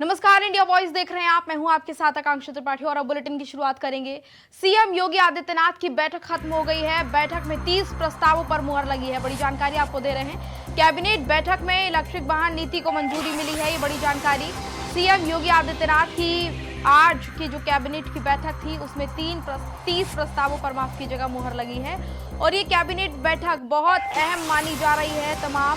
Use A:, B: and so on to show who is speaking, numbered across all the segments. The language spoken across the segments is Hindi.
A: नमस्कार, इंडिया वॉइस देख रहे हैं आप। मैं हूं आपके साथ आकांक्षा त्रिपाठी और अब बुलेटिन की शुरुआत करेंगे। सीएम योगी आदित्यनाथ की बैठक खत्म हो गई है। बैठक में 30 प्रस्तावों पर मुहर लगी है। बड़ी जानकारी आपको दे रहे हैं। कैबिनेट बैठक में इलेक्ट्रिक वाहन नीति को मंजूरी मिली है। ये बड़ी जानकारी सीएम योगी आदित्यनाथ की आज की जो कैबिनेट की बैठक थी उसमें 30 प्रस्तावों पर, माफ कीजिएगा, मुहर लगी है। और ये कैबिनेट बैठक बहुत अहम मानी जा रही है तमाम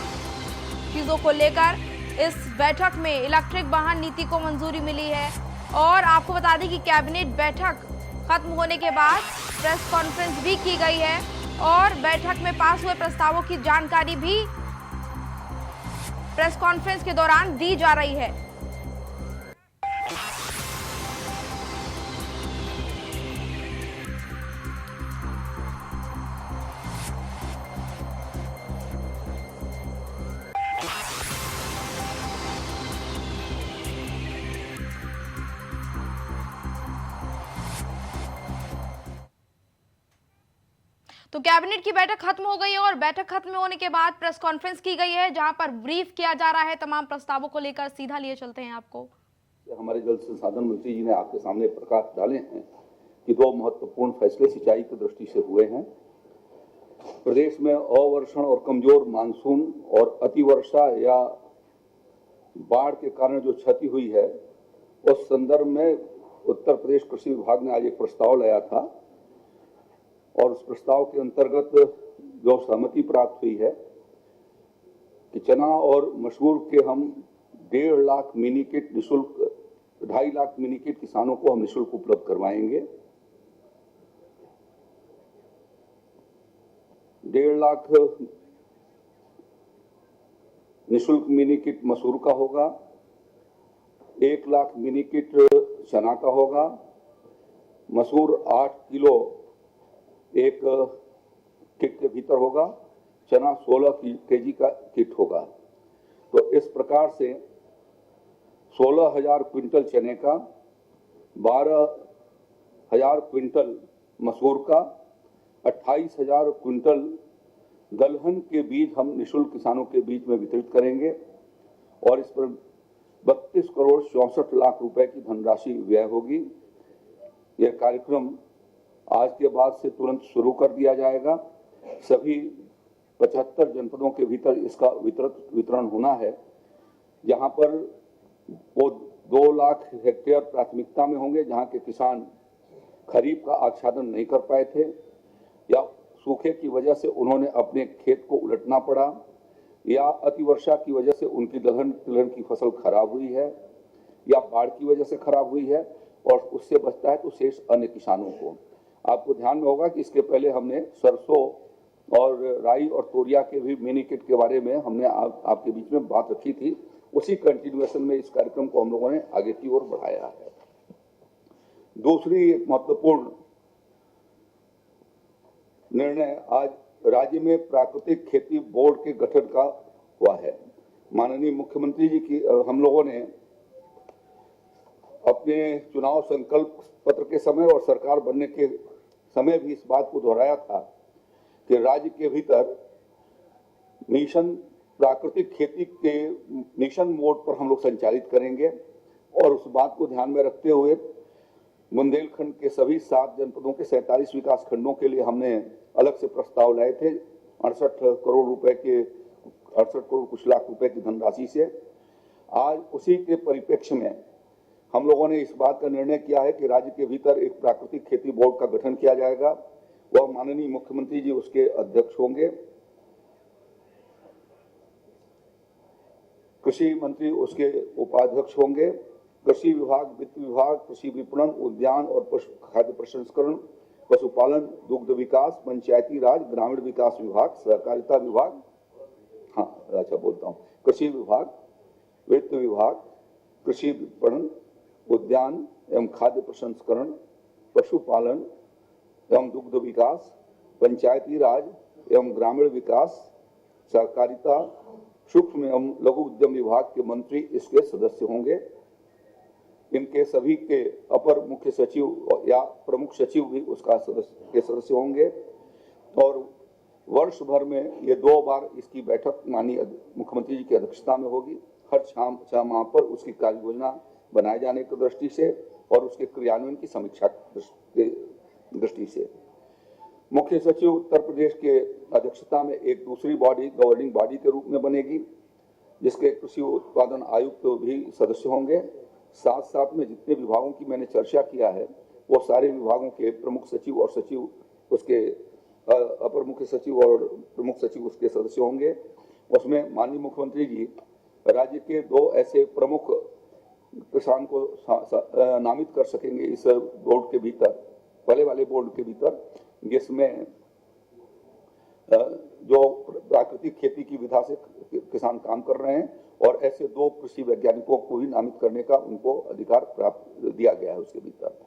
A: चीजों को लेकर। इस बैठक में इलेक्ट्रिक वाहन नीति को मंजूरी मिली है। और आपको बता दें कि कैबिनेट बैठक खत्म होने के बाद प्रेस कॉन्फ्रेंस भी की गई है और बैठक में पास हुए प्रस्तावों की जानकारी भी प्रेस कॉन्फ्रेंस के दौरान दी जा रही है। तो कैबिनेट की बैठक खत्म हो गई है और बैठक खत्म होने के बाद प्रेस कॉन्फ्रेंस की गई है जहां पर ब्रीफ किया जा रहा है तमाम प्रस्तावों को लेकर। सीधा लिए चलते हैं आपको।
B: हमारे जल संसाधन मंत्री जी ने आपके सामने प्रकाश डाले हैं कि दो महत्वपूर्ण फैसले सिंचाई की दृष्टि से हुए हैं। प्रदेश में अवर्षण और कमजोर मानसून और अतिवर्षा या बाढ़ के कारण जो क्षति हुई है उस संदर्भ में उत्तर प्रदेश कृषि विभाग ने आज एक प्रस्ताव लाया था और उस प्रस्ताव के अंतर्गत जो सहमति प्राप्त हुई है कि चना और मसूर के हम 1.5 लाख मिनी किट निःशुल्क, 2.5 लाख मिनी किट किसानों को हम निःशुल्क उपलब्ध करवाएंगे। 1.5 लाख निःशुल्क मिनी किट मसूर का होगा, 1 लाख मिनी किट चना का होगा। मसूर 8 किलो एक किट के भीतर होगा, चना 16 केजी का किट होगा। तो इस प्रकार से 16,000 क्विंटल चने का, 12,000 क्विंटल मसूर का, 28,000 क्विंटल दलहन के बीज हम निःशुल्क किसानों के बीच में वितरित करेंगे और इस पर 32 करोड़ 64 लाख रुपए की धनराशि व्यय होगी। यह कार्यक्रम आज के बाद से तुरंत शुरू कर दिया जाएगा। सभी 75 जनपदों के भीतर इसका वितरण होना है। जहां पर वो 2 लाख हेक्टेयर प्राथमिकता में होंगे जहां के किसान खरीफ का आच्छादन नहीं कर पाए थे या सूखे की वजह से उन्होंने अपने खेत को उलटना पड़ा या अतिवर्षा की वजह से उनकी दलहन की फसल खराब हुई है या बाढ़ की वजह से खराब हुई है और उससे बचता है तो शेष अन्य किसानों को। आपको ध्यान में होगा कि इसके पहले हमने सरसों और राई और तोरिया के भी मिनी किट के बारे में हमने आपके बीच में बात रखी थी। उसी कंटिन्यूएशन में इस कार्यक्रम को हम लोगों ने आगे की ओर बढ़ाया है। दूसरी एक महत्वपूर्ण निर्णय आज राज्य में प्राकृतिक खेती बोर्ड के गठन का हुआ है। माननीय मुख्यमंत्री जी की हम लोगों ने अपने चुनाव संकल्प पत्र के समय और सरकार बनने के समय भी इस बात को दोहराया था कि राज्य के भीतर मिशन प्राकृतिक खेती के मिशन मोड पर हम लोग संचालित करेंगे और उस बात को ध्यान में रखते हुए बुंदेलखंड के सभी 7 जनपदों के 47 विकास खंडों के लिए हमने अलग से प्रस्ताव लाए थे 68 करोड़ रुपए के 68 करोड़ कुछ लाख रुपए की धनराशि से। आज उसी के परिप्रेक्ष्य में हम लोगों ने इस बात का निर्णय किया है कि राज्य के भीतर एक प्राकृतिक खेती बोर्ड का गठन किया जाएगा। वह माननीय मुख्यमंत्री जी उसके अध्यक्ष होंगे, कृषि मंत्री उसके उपाध्यक्ष होंगे। कृषि विभाग, वित्त विभाग, कृषि विपणन, उद्यान और खाद्य प्रसंस्करण, पशुपालन, दुग्ध विकास, पंचायती राज, ग्रामीण विकास विभाग, सहकारिता विभाग, कृषि विभाग, वित्त विभाग, कृषि विपणन, उद्यान एवं खाद्य प्रसंस्करण, पशुपालन एवं दुग्ध विकास, पंचायती राज एवं ग्रामीण विकास, सहकारिता, सूक्ष्म एवं लघु उद्यम विभाग के मंत्री इसके सदस्य होंगे। इनके सभी के अपर मुख्य सचिव या प्रमुख सचिव भी उसका सदस्य होंगे और वर्ष भर में ये 2 बार इसकी बैठक माननीय मुख्यमंत्री जी की अध्यक्षता में होगी। हर 6 माह पर उसकी कार्य योजना बनाए जाने की दृष्टि से और उसके क्रियान्वयन की समीक्षा की दृष्टि से मुख्य सचिव उत्तर प्रदेश के अध्यक्षता में एक दूसरी बॉडी गवर्निंग बॉडी के रूप में बनेगी, जिसके कृषि उत्पादन आयुक्त भी सदस्य होंगे। साथ साथ में जितने विभागों की मैंने चर्चा किया है वो सारे विभागों के प्रमुख सचिव और सचिव उसके अपर मुख्य सचिव और प्रमुख सचिव उसके सदस्य होंगे। उसमें माननीय मुख्यमंत्री जी राज्य के 2 ऐसे प्रमुख किसान को नामित कर सकेंगे इस बोर्ड के भीतर, पहले वाले बोर्ड के भीतर, जिसमें जो प्राकृतिक खेती की विधा से किसान काम कर रहे हैं और ऐसे 2 कृषि वैज्ञानिकों को भी नामित करने का उनको अधिकार प्राप्त दिया गया है उसके भीतर।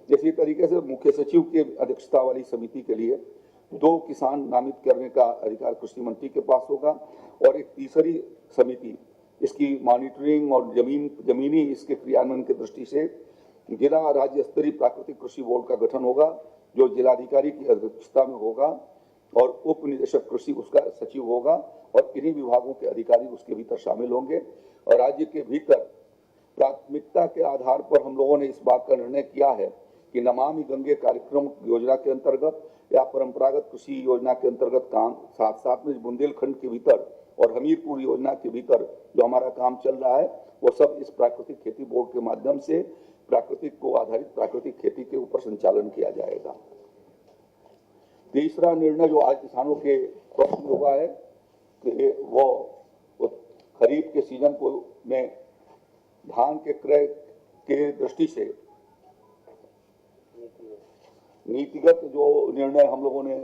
B: इसी तरीके से मुख्य सचिव के अध्यक्षता वाली समिति के लिए 2 किसान नामित करने का अधिकार कृषि मंत्री के पास होगा और एक तीसरी समिति इसकी मॉनिटरिंग और जमीनी इसके क्रियान्वयन की दृष्टि से जिला राज्य स्तरीय प्राकृतिक कृषि बोर्ड का गठन होगा, जो जिलाधिकारी की अध्यक्षता में होगा और उप निदेशक कृषि उसका सचिव होगा और इन्हीं विभागों के अधिकारी उसके भीतर शामिल होंगे। और राज्य के भीतर प्राथमिकता के आधार पर हम लोगों ने इस बात का निर्णय किया है कि नमामि गंगे कार्यक्रम योजना के अंतर्गत या परंपरागत कृषि योजना के अंतर्गत काम साथ साथ में बुंदेलखंड के भीतर और हमीरपुर योजना के भीतर जो हमारा काम चल रहा है वो सब इस प्राकृतिक खेती बोर्ड के माध्यम से प्राकृतिक को आधारित प्राकृतिक खेती के ऊपर संचालन किया जाएगा। तीसरा निर्णय जो आज किसानों के प्रश्न हुआ है कि वो खरीफ के सीजन को में धान के क्रय के दृष्टि से नीतिगत जो निर्णय हम लोगों ने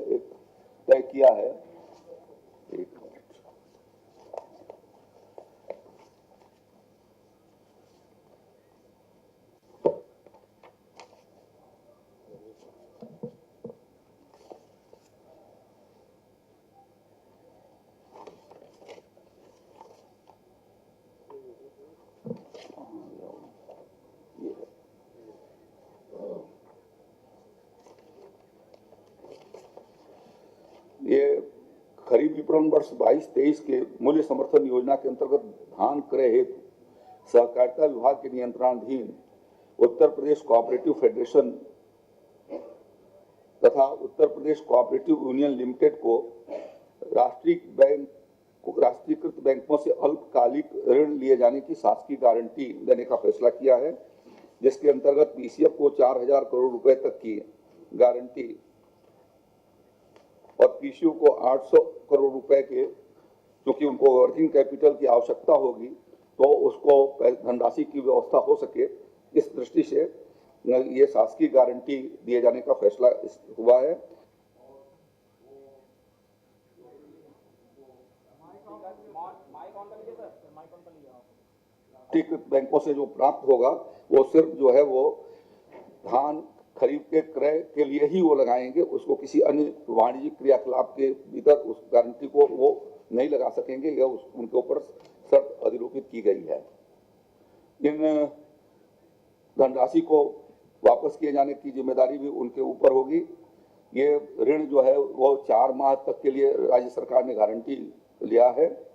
B: तय किया है, ये खरीफ विपणन वर्ष 22-23 के मूल्य समर्थन योजना के अंतर्गत धान क्रय हेतु सहकारिता विभाग के नियंत्रणाधीन उत्तर प्रदेश कोऑपरेटिव फेडरेशन तथा Uttar Pradesh cooperative union limited को राष्ट्रीयकृत बैंकों से अल्पकालिक ऋण लिए जाने की शासकीय गारंटी देने का फैसला किया है, जिसके अंतर्गत पीसीएफ को 4,000 करोड़ रुपए तक की गारंटी और पीसीयू को 800 करोड़ रुपए के, क्योंकि उनको वर्किंग कैपिटल की आवश्यकता होगी तो उसको धनराशि की व्यवस्था हो सके, इस दृष्टि से ये शासकीय गारंटी दिए जाने का फैसला हुआ है। बैंकों से जो प्राप्त होगा वो सिर्फ जो है वो धान खरीफ के क्रय के लिए ही वो लगाएंगे, उसको किसी अन्य वाणिज्यिक क्रियाकलाप के भीतर उस गारंटी को वो नहीं लगा सकेंगे या उनके ऊपर शर्त अधिरोपित की गई है। इन धनराशि को वापस किए जाने की जिम्मेदारी भी उनके ऊपर होगी। ये ऋण जो है वो 4 माह तक के लिए राज्य सरकार ने गारंटी लिया है।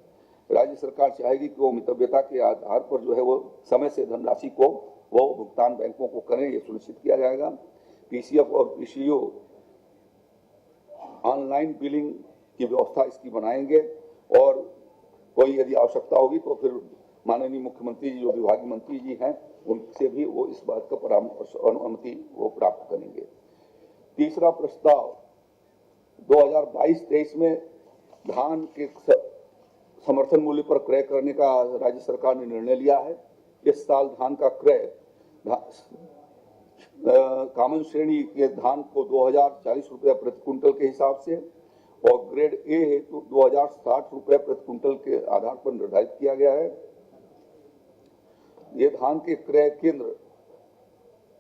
B: राज्य सरकार चाहेगी कि वो मितव्यता के आधार पर जो है वो समय से धनराशि को वो भुगतान बैंकों को करें, ये सुनिश्चित किया जाएगा। पीसीएफ और पीसीयू ऑनलाइन बिलिंग की व्यवस्था इसकी बनाएंगे और कोई यदि आवश्यकता होगी तो फिर माननीय मुख्यमंत्री जी जो विभागीय मंत्री जी हैं उनसे भी वो इस बात का परामर्श और अनुमति वो प्राप्त करेंगे। तीसरा प्रस्ताव 2022-23 में धान के समर्थन मूल्य पर क्रय करने का राज्य सरकार ने निर्णय लिया है। इस साल धान का क्रय कॉमन श्रेणी के धान को 2040 रुपये प्रति क्विंटल के हिसाब से और ग्रेड ए हेतु 2060 रुपये प्रति क्विंटल के आधार पर निर्धारित किया गया है। ये धान के क्रय केंद्र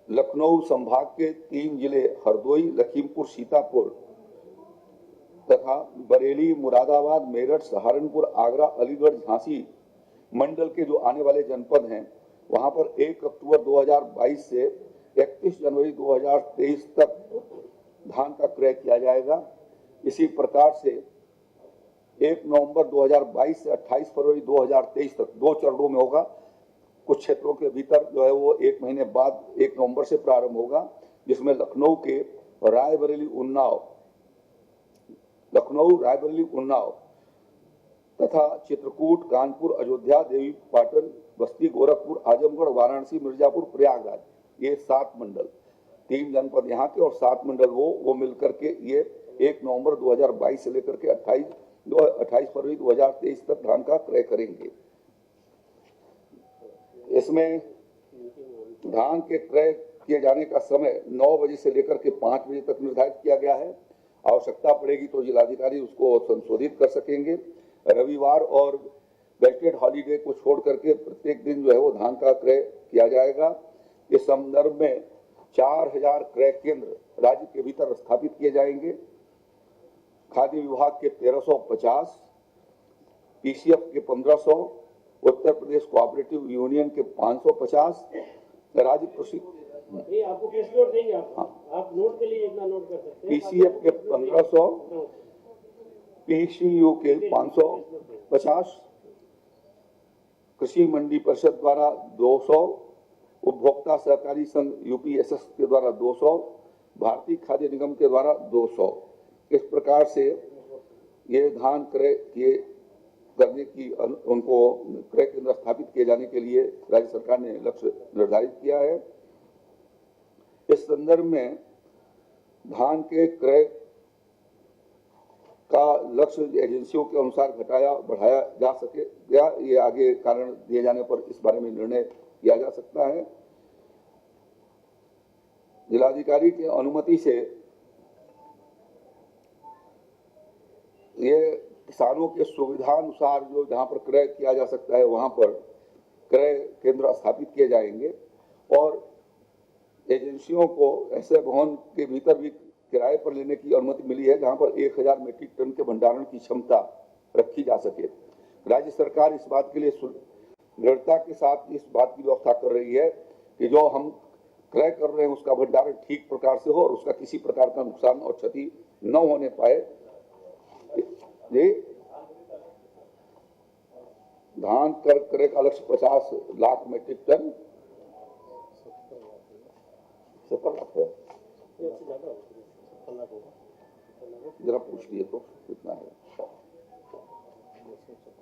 B: लखनऊ संभाग के 3 जिले हरदोई, लखीमपुर, सीतापुर तथा बरेली, मुरादाबाद, मेरठ, सहारनपुर, आगरा, अलीगढ़, झांसी मंडल के जो आने वाले जनपद हैं वहां पर 1 अक्टूबर 2022 से 31 जनवरी 2023 तक धान का क्रय किया जाएगा। इसी प्रकार से 1 नवंबर 2022 से 28 फरवरी 2023 तक 2 चरणों में होगा। कुछ क्षेत्रों के भीतर जो है वो 1 महीने बाद 1 नवंबर से प्रारंभ होगा, जिसमें लखनऊ, रायबरेली, उन्नाव तथा चित्रकूट, कानपुर, अयोध्या, देवी पाटन, बस्ती, गोरखपुर, आजमगढ़, वाराणसी, मिर्जापुर, प्रयागराज, ये 7 मंडल, 3 जनपद यहाँ के और 7 मंडल वो मिलकर के ये 1 नवंबर 2022 से लेकर के 28 फरवरी 2023 तक धान का क्रय करेंगे। इसमें धान के क्रय किए जाने का समय 9 बजे से लेकर के 5 बजे तक निर्धारित किया गया है। आवश्यकता पड़ेगी तो जिलाधिकारी उसको संशोधित कर सकेंगे। रविवार और वेस्टेड हॉलीडे को छोड़ करके प्रत्येक दिन जो है वो धान का क्रय किया जाएगा। इस संदर्भ में 4000 क्रय केंद्र राज्य के भीतर स्थापित किए जाएंगे। खाद्य विभाग के 1350, पीसीएफ के 1500, उत्तर प्रदेश कोऑपरेटिव यूनियन के 550, राज्य कृषि
C: आपको कैश नोट देंगे आप नोट के लिए इतना नोट कर सकते हैं।
B: पीसीएफ के 1500, पीसीयू के 550, कृषि मंडी परिषद द्वारा 200, उपभोक्ता सहकारी संघ यूपीएसएस के द्वारा 200, भारतीय खाद्य निगम के द्वारा 200। इस प्रकार से ये धान क्रय किए करने की उनको क्रय केंद्र स्थापित किए जाने के लिए राज्य सरकार ने लक्ष्य निर्धारित किया है। इस संदर्भ में धान के क्रय का लक्ष्य एजेंसियों के अनुसार घटाया बढ़ाया जा सकेगा, ये आगे कारण दिए जाने पर इस बारे में निर्णय किया जा सकता है। जिलाधिकारी की अनुमति से ये किसानों के सुविधा अनुसार जो जहां पर क्रय किया जा सकता है वहां पर क्रय केंद्र स्थापित किए जाएंगे और एजेंसियों को ऐसे भवन के भीतर भी किराए पर लेने की अनुमति मिली है जहां पर 1000 मीट्रिक टन के भंडारण की क्षमता रखी जा सके। राज्य सरकार इस बात के लिए दृढ़ता के साथ इस बात की व्यवस्था कर रही है कि जो हम क्रय कर रहे हैं उसका भंडारण ठीक प्रकार से हो और उसका किसी प्रकार का नुकसान और क्षति न होने पाए। ये धान क्रय का लक्ष्य 50 लाख मीट्रिक टन, 70 लाख है, जरा पूछ लिए तो कितना है।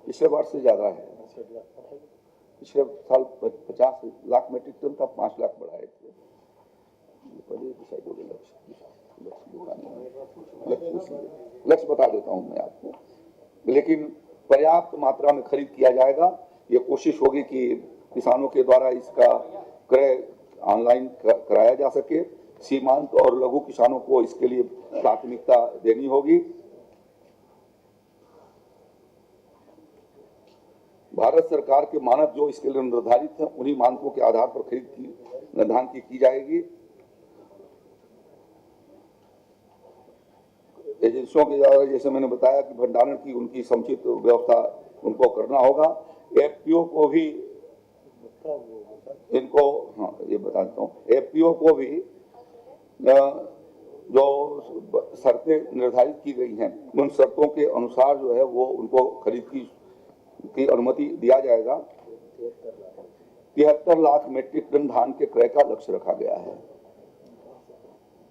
B: पिछले वर्ष से ज्यादा है, पिछले साल 50 लाख मीट्रिक टन था, 5 लाख बढ़ाए थे। लक्ष्य बता देता हूं मैं आपको, लेकिन पर्याप्त मात्रा में खरीद किया जाएगा। ये कोशिश होगी कि किसानों के द्वारा इसका क्रय ऑनलाइन कराया जा सके। सीमांत और लघु किसानों को इसके लिए प्राथमिकता देनी होगी। भारत सरकार के मानक जो इसके लिए निर्धारित हैं उन्हीं मानकों के आधार पर खरीद धान की जाएगी। एजेंसियों के द्वारा जैसे मैंने बताया कि भंडारण की उनकी समुचित व्यवस्था उनको करना होगा। एफपीओ को भी इनको ये बता देता हूँ, एफपीओ को भी जो शर्तें निर्धारित की गई हैं उन शर्तों के अनुसार जो है वो उनको खरीद की अनुमति दिया जाएगा। 73 लाख मीट्रिक टन धान के क्रय का लक्ष्य रखा गया है।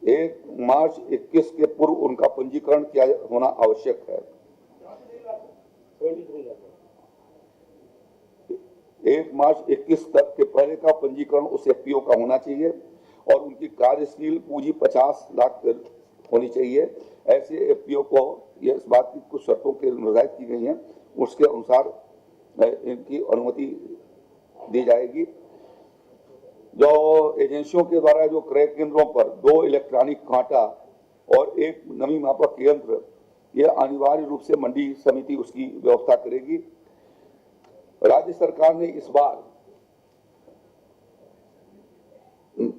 B: 1 मार्च 21 के पूर्व उनका पंजीकरण किया होना आवश्यक है। 1 मार्च 21 तक के पहले का पंजीकरण उस एफपीओ का होना चाहिए और उनकी कार्यशील पूंजी 50 लाख होनी चाहिए। ऐसे एफपीओ को ये इस बात की कुछ शर्तों के निर्धारित की गई हैं, उसके अनुसार इनकी अनुमति दी जाएगी। जो एजेंसियों के द्वारा जो क्रय केंद्रों पर 2 इलेक्ट्रॉनिक कांटा और 1 नमी मापक यंत्र, ये अनिवार्य रूप से मंडी समिति उसकी व्यवस्था करेगी। राज्य सरकार ने इस बार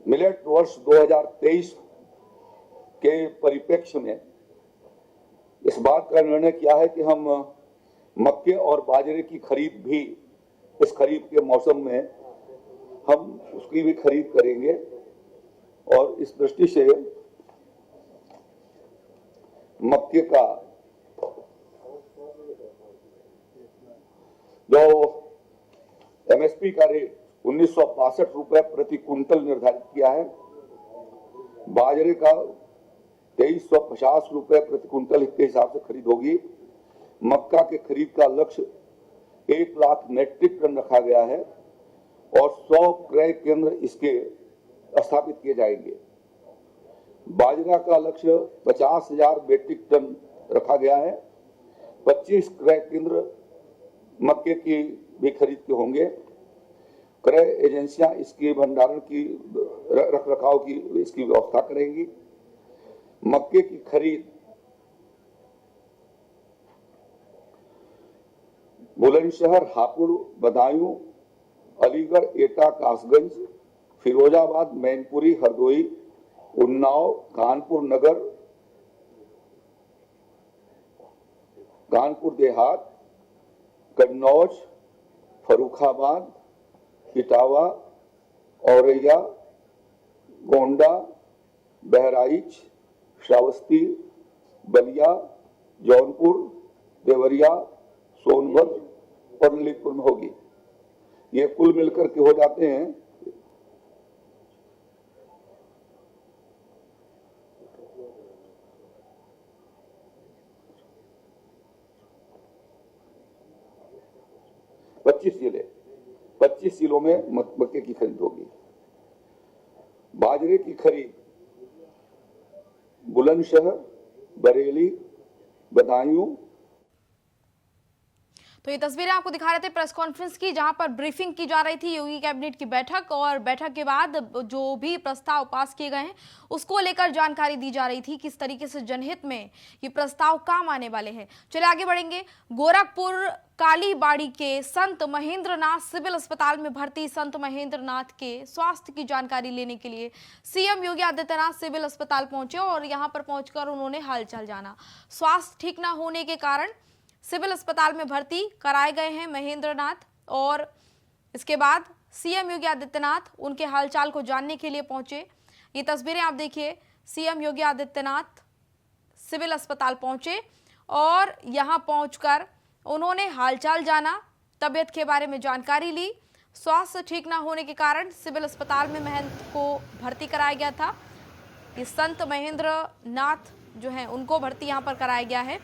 B: मिलेट वर्ष 2023 के परिप्रेक्ष्य में इस बात का निर्णय किया है कि हम मक्के और बाजरे की खरीद भी इस खरीफ के मौसम में हम उसकी भी खरीद करेंगे और इस दृष्टि से मक्के का जो एमएसपी का रेट 1962 रुपए प्रति क्विंटल निर्धारित किया है। बाजरे का 2350 रुपए प्रति क्विंटल के हिसाब से खरीद होगी। मक्का के खरीद का लक्ष्य 1 लाख मेट्रिक टन रखा गया है और 100 क्रय केंद्र इसके स्थापित किए जाएंगे। बाजरा का लक्ष्य 50,000 मीट्रिक टन रखा गया है। 25 क्रय केंद्र मक्के की भी खरीद के होंगे। क्रय एजेंसियां इसके भंडारण की रख रखाव की इसकी व्यवस्था करेंगी। मक्के की खरीद बुलंदशहर, हापुड़, बदायूं, अलीगढ़, एटा, कासगंज, फिरोजाबाद, मैनपुरी, हरदोई, उन्नाव, कानपुर नगर, कानपुर देहात, कन्नौज, फर्रुखाबाद, इटावा, औरैया, गोंडा, बहराइच, श्रावस्ती, बलिया, जौनपुर, देवरिया, सोनभद्र और ललितपुर में होगी। ये कुल मिलकर के हो जाते हैं 25 जिले। 25 जिलों में मक्के की खरीद होगी। बाजरे की खरीद बुलंदशहर, बरेली, बदायूं।
A: तो ये तस्वीरें आपको दिखा रहे थे प्रेस कॉन्फ्रेंस की, जहां पर ब्रीफिंग की जा रही थी योगी कैबिनेट की बैठक, और बैठक के बाद जो भी प्रस्ताव पास किए गए हैं उसको लेकर जानकारी दी जा रही थी किस तरीके से जनहित में ये प्रस्ताव काम आने वाले हैं। चलिए आगे बढ़ेंगे। गोरखपुर कालीबाड़ी के संत महेंद्र नाथ सिविल अस्पताल में भर्ती संत महेंद्र नाथ के स्वास्थ्य की जानकारी लेने के लिए सीएम योगी आदित्यनाथ सिविल अस्पताल पहुंचे और यहां पर पहुंचकर उन्होंने हालचाल जाना। स्वास्थ्य ठीक न होने के कारण सिविल अस्पताल में भर्ती कराए गए हैं महेंद्र नाथ, और इसके बाद सीएम योगी आदित्यनाथ उनके हालचाल को जानने के लिए पहुंचे। ये तस्वीरें आप देखिए, सीएम योगी आदित्यनाथ सिविल अस्पताल पहुंचे और यहां पहुंचकर उन्होंने हालचाल जाना, तबीयत के बारे में जानकारी ली। स्वास्थ्य ठीक ना होने के कारण सिविल अस्पताल में महंत को भर्ती कराया गया था। ये संत महेंद्र नाथ जो हैं उनको भर्ती यहां पर कराया गया है,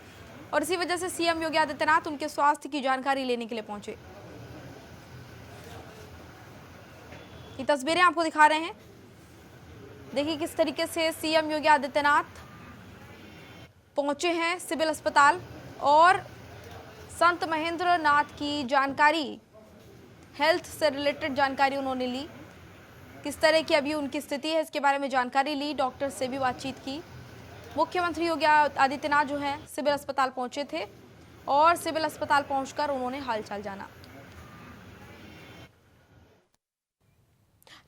A: और इसी वजह से सीएम योगी आदित्यनाथ उनके स्वास्थ्य की जानकारी लेने के लिए पहुंचे। ये तस्वीरें आपको दिखा रहे हैं, देखिए किस तरीके से सीएम योगी आदित्यनाथ पहुंचे हैं सिविल अस्पताल और संत महेंद्र नाथ की जानकारी, हेल्थ से रिलेटेड जानकारी उन्होंने ली। किस तरह की अभी उनकी स्थिति है इसके बारे में जानकारी ली, डॉक्टर से भी बातचीत की। मुख्यमंत्री योगी आदित्यनाथ जो हैं सिविल अस्पताल पहुंचे थे और सिविल अस्पताल पहुंचकर उन्होंने हालचाल जाना।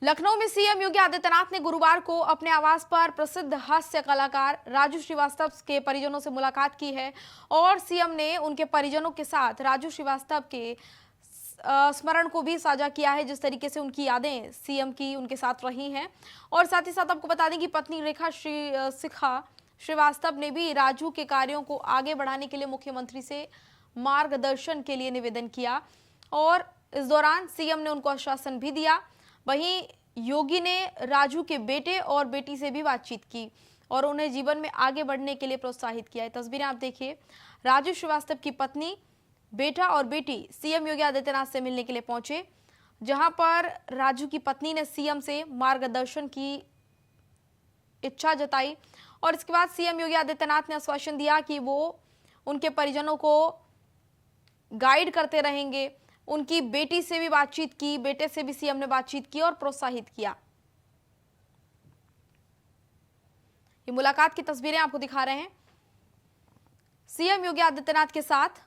A: लखनऊ में सीएम योगी आदित्यनाथ ने गुरुवार को अपने आवास पर प्रसिद्ध हास्य कलाकार राजू श्रीवास्तव के परिजनों से मुलाकात की है और सीएम ने उनके परिजनों के साथ राजू श्रीवास्तव के स्मरण को भी साझा किया है, जिस तरीके से उनकी यादें सीएम की उनके साथ रही हैं। और साथ ही साथ आपको बता दें कि पत्नी रेखा शिखा श्रीवास्तव ने भी राजू के कार्यों को आगे बढ़ाने के लिए मुख्यमंत्री से मार्गदर्शन के लिए निवेदन किया और इस दौरान सीएम ने उनको आश्वासन भी दिया। वहीं योगी ने राजू के बेटे और बेटी से भी बातचीत की और उन्हें जीवन में आगे बढ़ने के लिए प्रोत्साहित किया है। तस्वीरें आप देखिए, राजू श्रीवास्तव की पत्नी, बेटा और बेटी सीएम योगी आदित्यनाथ से मिलने के लिए पहुंचे, जहां पर राजू की पत्नी ने सीएम से मार्गदर्शन की इच्छा जताई और इसके बाद सीएम योगी आदित्यनाथ ने आश्वासन दिया कि वो उनके परिजनों को गाइड करते रहेंगे। उनकी बेटी से भी बातचीत की, बेटे से भी सीएम ने बातचीत की और प्रोत्साहित किया। ये मुलाकात की तस्वीरें आपको दिखा रहे हैं, सीएम योगी आदित्यनाथ के साथ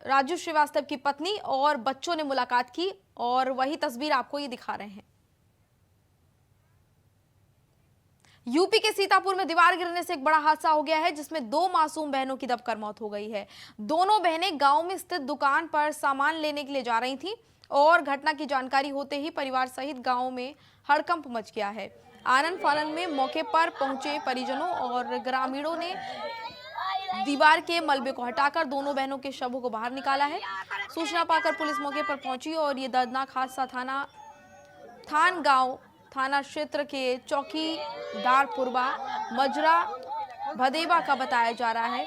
A: राजू श्रीवास्तव की पत्नी और बच्चों ने मुलाकात की और वही तस्वीर आपको ये दिखा रहे हैं। यूपी के सीतापुर में दीवार गिरने से एक बड़ा हादसा हो गया है, जिसमें 2 मासूम बहनों की दबकर मौत हो गई है। दोनों बहनें गांव में स्थित दुकान पर सामान लेने के लिए जा रही थीं और घटना की जानकारी होते ही परिवार सहित गांव में हड़कंप मच गया है। आनन फानन में मौके पर पहुंचे परिजनों और ग्रामीणों ने दीवार के मलबे को हटाकर दोनों बहनों के शवों को बाहर निकाला है। सूचना पाकर पुलिस मौके पर पहुंची और ये दर्दनाक हादसा थान गांव थाना क्षेत्र के चौकीदारपुरवा मजरा भदेवा का बताया जा रहा है।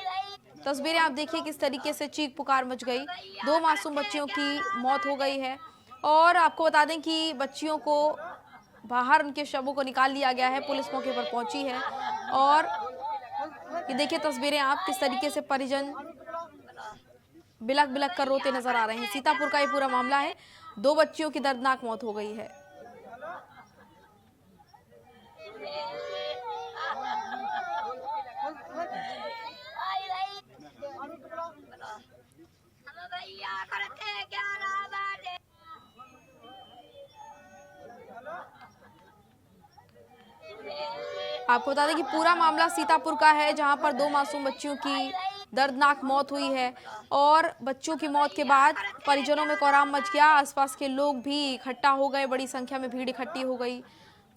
A: तस्वीरें आप देखिए किस तरीके से चीख पुकार मच गई। 2 मासूम बच्चियों की मौत हो गई है और आपको बता दें कि बच्चियों को बाहर उनके शवों को निकाल लिया गया है। पुलिस मौके पर पहुंची है और ये देखिए तस्वीरें आप किस तरीके से परिजन बिलक बिलक कर रोते नजर आ रहे हैं। सीतापुर का ये पूरा मामला है। 2 बच्चियों की दर्दनाक मौत हो गई है। आपको बता दें कि पूरा मामला सीतापुर का है, जहां पर 2 मासूम बच्चियों की दर्दनाक मौत हुई है और बच्चों की मौत के बाद परिजनों में कोहराम मच गया। आसपास के लोग भी इकट्ठा हो गए, बड़ी संख्या में भीड़ इकट्ठी हो गई।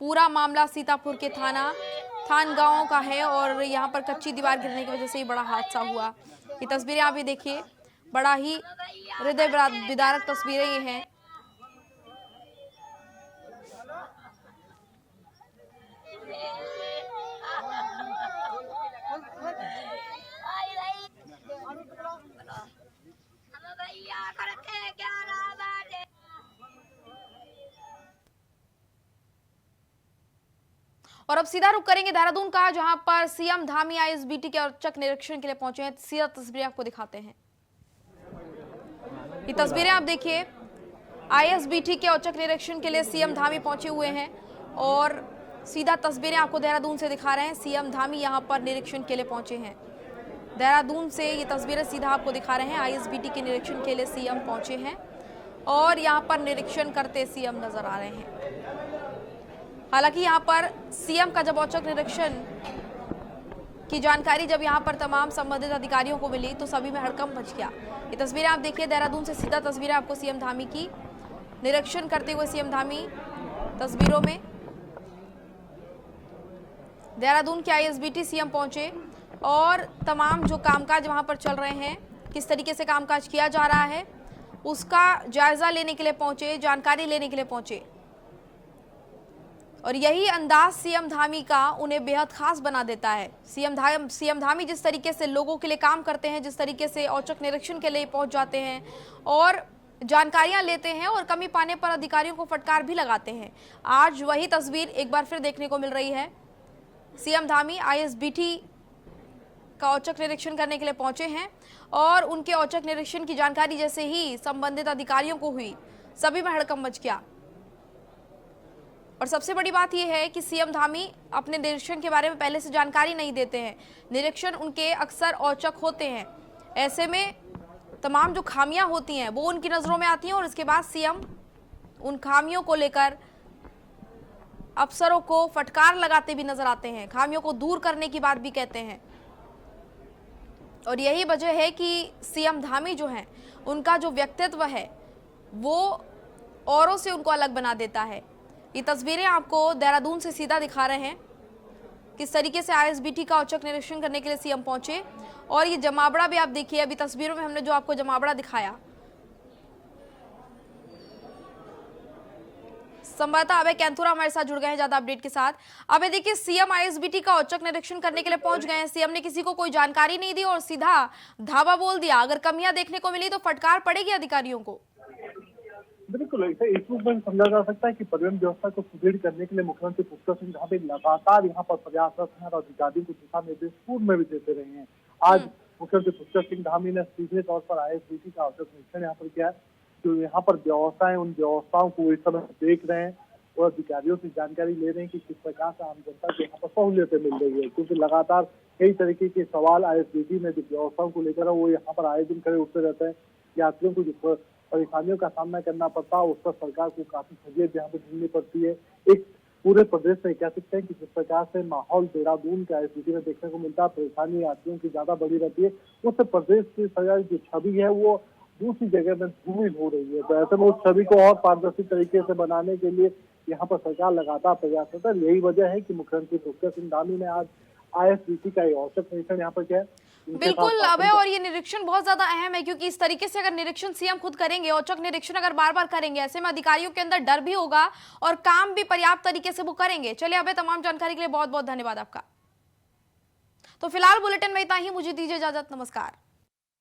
A: पूरा मामला सीतापुर के थान गांव का है और यहां पर कच्ची दीवार गिरने की वजह से ही बड़ा हादसा हुआ। ये तस्वीरें आप ये देखिए, बड़ा ही हृदय विदारक तस्वीरें ये हैं। और अब सीधा रुख करेंगे देहरादून का, जहां पर सीएम धामी आईएसबीटी के औचक निरीक्षण के लिए पहुंचे हैं। सीधा तस्वीरें आपको दिखाते हैं। ये तस्वीरें आप देखिए, आईएसबीटी के औचक निरीक्षण के लिए सीएम धामी पहुंचे हुए हैं और सीधा तस्वीरें आपको देहरादून से दिखा रहे हैं। सीएम धामी यहां पर निरीक्षण के लिए पहुंचे हैं। देहरादून से ये तस्वीरें सीधा आपको दिखा रहे हैं। आईएसबीटी के निरीक्षण के लिए सीएम पहुंचे हैं और यहां पर निरीक्षण करते सीएम नजर आ रहे हैं। हालांकि यहां पर सीएम का जब औचक निरीक्षण की जानकारी जब यहां पर तमाम संबंधित अधिकारियों को मिली तो सभी में हड़कंप मच गया। ये तस्वीरें आप देखिए, देहरादून से सीधा तस्वीरें आपको सीएम धामी की निरीक्षण करते हुए सीएम धामी तस्वीरों में। देहरादून के आईएसबीटी सीएम पहुंचे और तमाम जो कामकाज वहां पर चल रहे हैं, किस तरीके से कामकाज किया जा रहा है, उसका जायजा लेने के लिए पहुंचे, जानकारी लेने के लिए पहुंचे। और यही अंदाज सीएम धामी का उन्हें बेहद खास बना देता है। सीएम धामी जिस तरीके से लोगों के लिए काम करते हैं, जिस तरीके से औचक निरीक्षण के लिए पहुंच जाते हैं और जानकारियां लेते हैं और कमी पाने पर अधिकारियों को फटकार भी लगाते हैं, आज वही तस्वीर एक बार फिर देखने को मिल रही है। सीएम धामी आईएसबीटी का औचक निरीक्षण करने के लिए पहुंचे हैं और उनके औचक निरीक्षण की जानकारी जैसे ही संबंधित अधिकारियों को हुई, सभी में हड़कंप मच गया। और सबसे बड़ी बात यह है कि सीएम धामी अपने निरीक्षण के बारे में पहले से जानकारी नहीं देते हैं। निरीक्षण उनके अक्सर औचक होते हैं, ऐसे में तमाम जो खामियां होती हैं वो उनकी नजरों में आती हैं और इसके बाद सीएम उन खामियों को लेकर अफसरों को फटकार लगाते भी नजर आते हैं, खामियों को दूर करने की बात भी कहते हैं। और यही वजह है कि सीएम धामी जो हैं, उनका जो व्यक्तित्व है वो औरों से उनको अलग बना देता है। ये तस्वीरें आपको देहरादून से सीधा दिखा रहे हैं, किस तरीके से आईएसबीटी का औचक निरीक्षण करने के लिए सीएम पहुंचे। और ये जमावड़ा भी आप देखिए, अभी तस्वीरों में हमने जो आपको जमावड़ा दिखाया। संवाददाता अभय कैंथुरा हमारे साथ जुड़ गए हैं ज्यादा अपडेट के साथ। अभय देखिए, सीएम आईएसबीटी का औचक निरीक्षण करने के लिए पहुंच गए हैं। सीएम ने किसी को कोई जानकारी नहीं दी और सीधा धावा बोल दिया। अगर कमियां देखने को मिली तो फटकार पड़ेगी अधिकारियों को।
D: बिल्कुल, इसे इम्प्रूवमेंट समझा जा सकता है कि परिवहन व्यवस्था को सुदृढ़ करने के लिए मुख्यमंत्री पुष्कर सिंह धामी लगातार यहाँ पर प्रयासरत हैं और अधिकारियों को दिशा निर्देश पूर्व में भी देते रहे हैं। आज मुख्यमंत्री पुष्कर सिंह धामी ने सीधे तौर पर आईएसबीटी का औचक निरीक्षण यहाँ पर किया है। जो यहाँ पर व्यवस्थाएं, उन व्यवस्थाओं को इस समय देख रहे हैं और अधिकारियों से जानकारी ले रहे हैं कि किस प्रकार से आम जनता को यहाँ पर सहूलियतें मिल रही है, क्योंकि लगातार कई तरीके के सवाल आईएसबीटी में जो व्यवस्थाओं को लेकर वो यहाँ पर आए दिन खड़े उठते रहते हैं। यात्रियों को जो परेशानियों का सामना करना पड़ता है उस पर सरकार को काफी सहूलियत यहाँ पे ढूंढनी पड़ती है। एक पूरे प्रदेश में कह सकते हैं कि जिस प्रकार से माहौल देहरादून के आईएसबीटी में देखने को मिलता है, परेशानी यात्रियों की ज्यादा बढ़ी रहती है, उससे प्रदेश की सरकार की छवि है वो दूसरी जगह में धूमिल हो रही है। तो ऐसे में उस छवि को और पारदर्शी तरीके से बनाने के लिए यहाँ पर सरकार लगातार प्रयासरत है। यही वजह है कि मुख्यमंत्री पुष्कर सिंह धामी ने आज आईएसबीटी का औचक निरीक्षण यहाँ पर किया है। इनके
A: बिल्कुल
D: साथ
A: अभय, और ये निरीक्षण बहुत ज्यादा अहम है, क्योंकि इस तरीके से अगर निरीक्षण सीएम खुद करेंगे, औचक निरीक्षण अगर बार बार करेंगे, ऐसे में अधिकारियों के अंदर डर भी होगा और काम भी पर्याप्त तरीके से वो करेंगे। चलिए अभय, तमाम जानकारी के लिए बहुत बहुत धन्यवाद आपका। तो फिलहाल बुलेटिन में इतना ही, मुझे दीजिए इजाजत, नमस्कार।